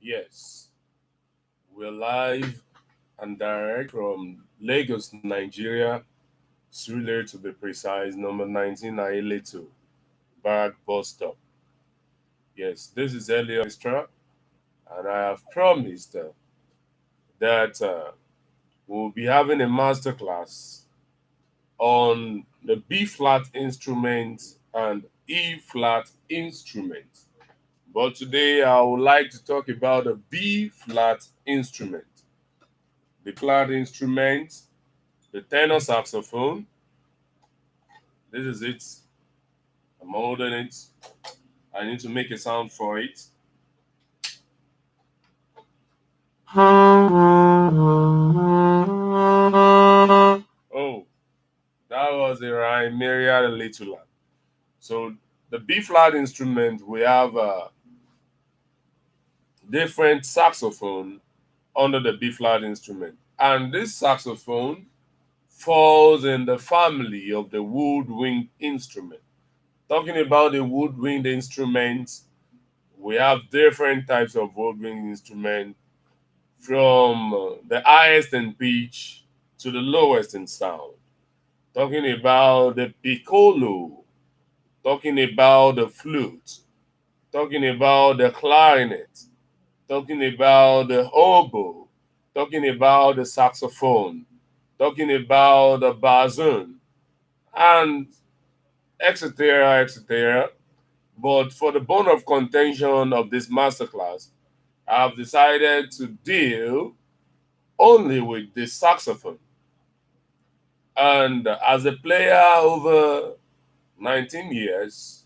Yes, we're live and direct from Lagos, Nigeria, Surulere to be precise, number 19 Elay to Barrack Bus Stop. Yes, this is Elay Orchestra, and I have promised that we'll be having a masterclass on the B flat instrument and E flat instrument. But today I would like to talk about the B flat instrument. The flat instrument, the tenor saxophone. This is it. I'm holding it. I need to make a sound for it. Oh, that was a rhyme, myriad a little lamb. So the B flat instrument, we have a different saxophone under the B flat instrument. And this saxophone falls in the family of the woodwind instrument. Talking about the woodwind instruments, we have different types of woodwind instruments from the highest in pitch to the lowest in sound. Talking about the piccolo, talking about the flute, talking about the clarinet, talking about the oboe, talking about the saxophone, talking about the bassoon, and etc., etc. But for the bone of contention of this masterclass, I've decided to deal only with the saxophone. And as a player over 19 years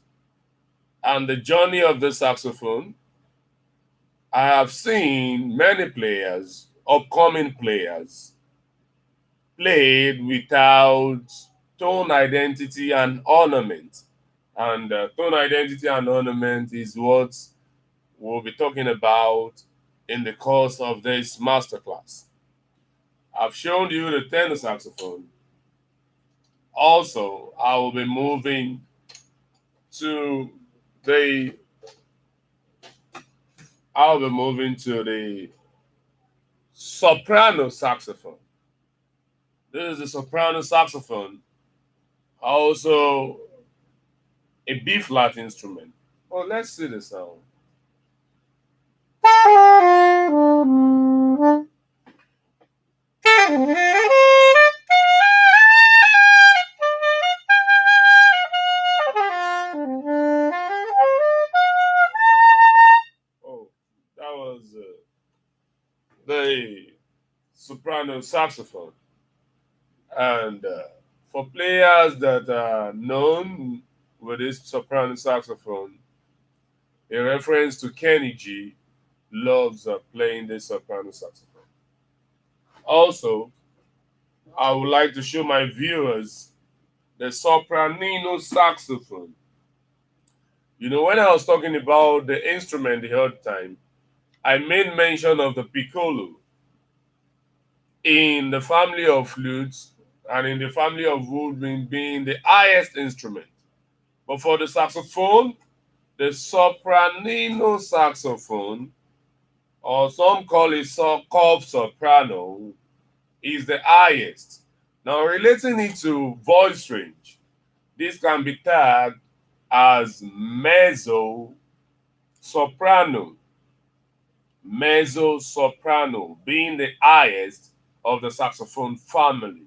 and the journey of the saxophone, I have seen many players, upcoming players, played without tone identity and ornament. And tone identity and ornament is what we'll be talking about in the course of this masterclass. I've shown you the tenor saxophone. Also, I will be moving to the I'll be moving to the soprano saxophone. This is the soprano saxophone, also a B flat instrument. Oh, let's see the sound. Oh, that was the soprano saxophone. And for players that are known with this soprano saxophone, a reference to Kenny G loves playing this soprano saxophone. Also, I would like to show my viewers the sopranino saxophone. You know, when I was talking about the instrument the other time, I made mention of the piccolo in the family of flutes and in the family of woodwind being the highest instrument. But for the saxophone, the sopranino saxophone, or some call it curved soprano, is the highest. Now, relating it to voice range, this can be tagged as mezzo soprano. Mezzo soprano being the highest of the saxophone family.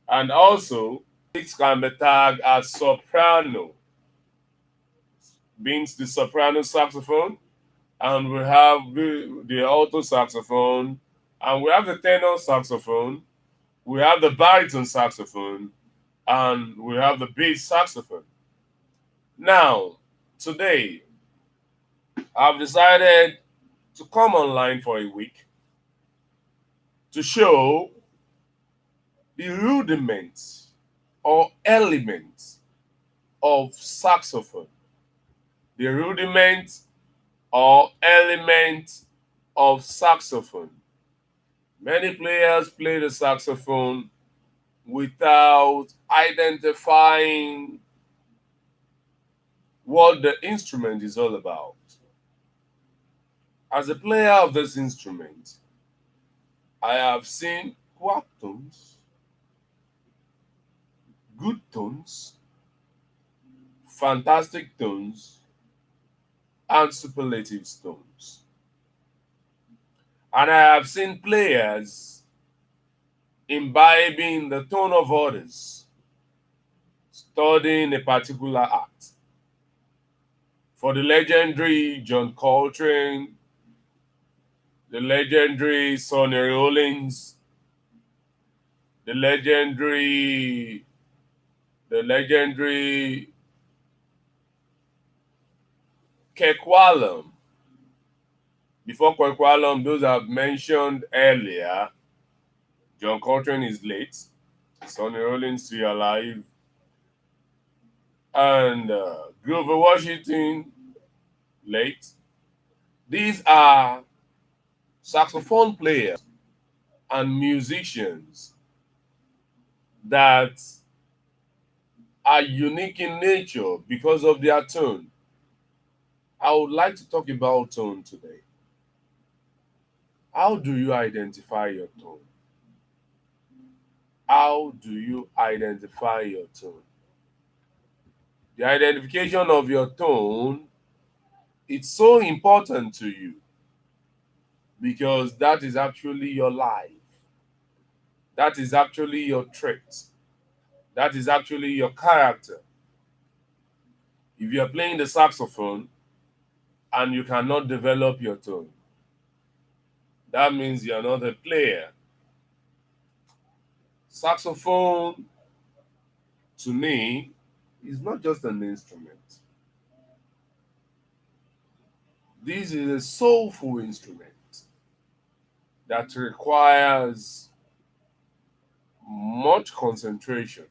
And also, it can be tagged as soprano, being the soprano saxophone, and we have the alto saxophone, and we have the tenor saxophone, we have the baritone saxophone, and we have the bass saxophone. Now, today, I've decided to come online for a week to show the rudiments or elements of saxophone. The rudiments or elements of saxophone. Many players play the saxophone without identifying what the instrument is all about. As a player of this instrument, I have seen quack tones, good tones, fantastic tones, and superlative tones. And I have seen players imbibing the tone of others, studying a particular art. For the legendary John Coltrane, the legendary Sonny Rollins, the legendary Kekwalam. Before Kekwalam, those I've mentioned earlier, John Coltrane is late, Sonny Rollins still alive, and Grover Washington late. These are saxophone players and musicians that are unique in nature because of their tone. I would like to talk about tone today. How do you identify your tone? How do you identify your tone? The identification of your tone, it's so important to you because that is actually your life. That is actually your trait. That is actually your character. If you are playing the saxophone and you cannot develop your tone, that means you are not a player. Saxophone, to me, is not just an instrument. This is a soulful instrument that requires much concentration.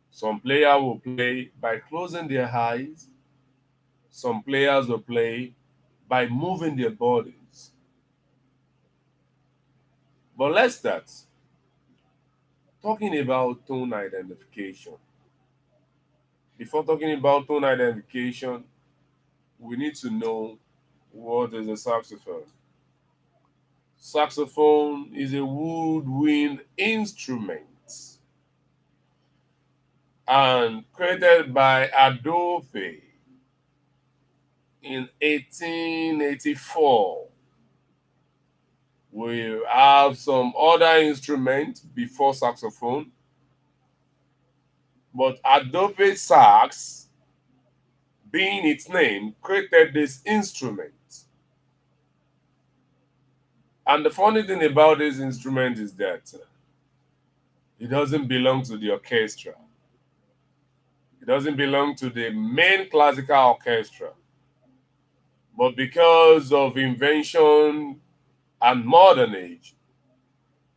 Some players will play by closing their eyes. Some players will play by moving their bodies. But let's start talking about tone identification. Before talking about tone identification, we need to know what is a saxophone. Saxophone is a woodwind instrument and created by Adolphe in 1884. We have some other instruments before saxophone, but Adolphe sax, being its name, created this instrument. And the funny thing about this instrument is that it doesn't belong to the orchestra. It doesn't belong to the main classical orchestra. But because of invention and modern age,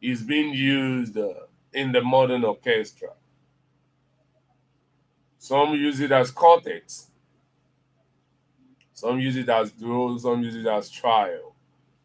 it's being used in the modern orchestra. Some use it as quartets, some use it as duo, some use it as trio.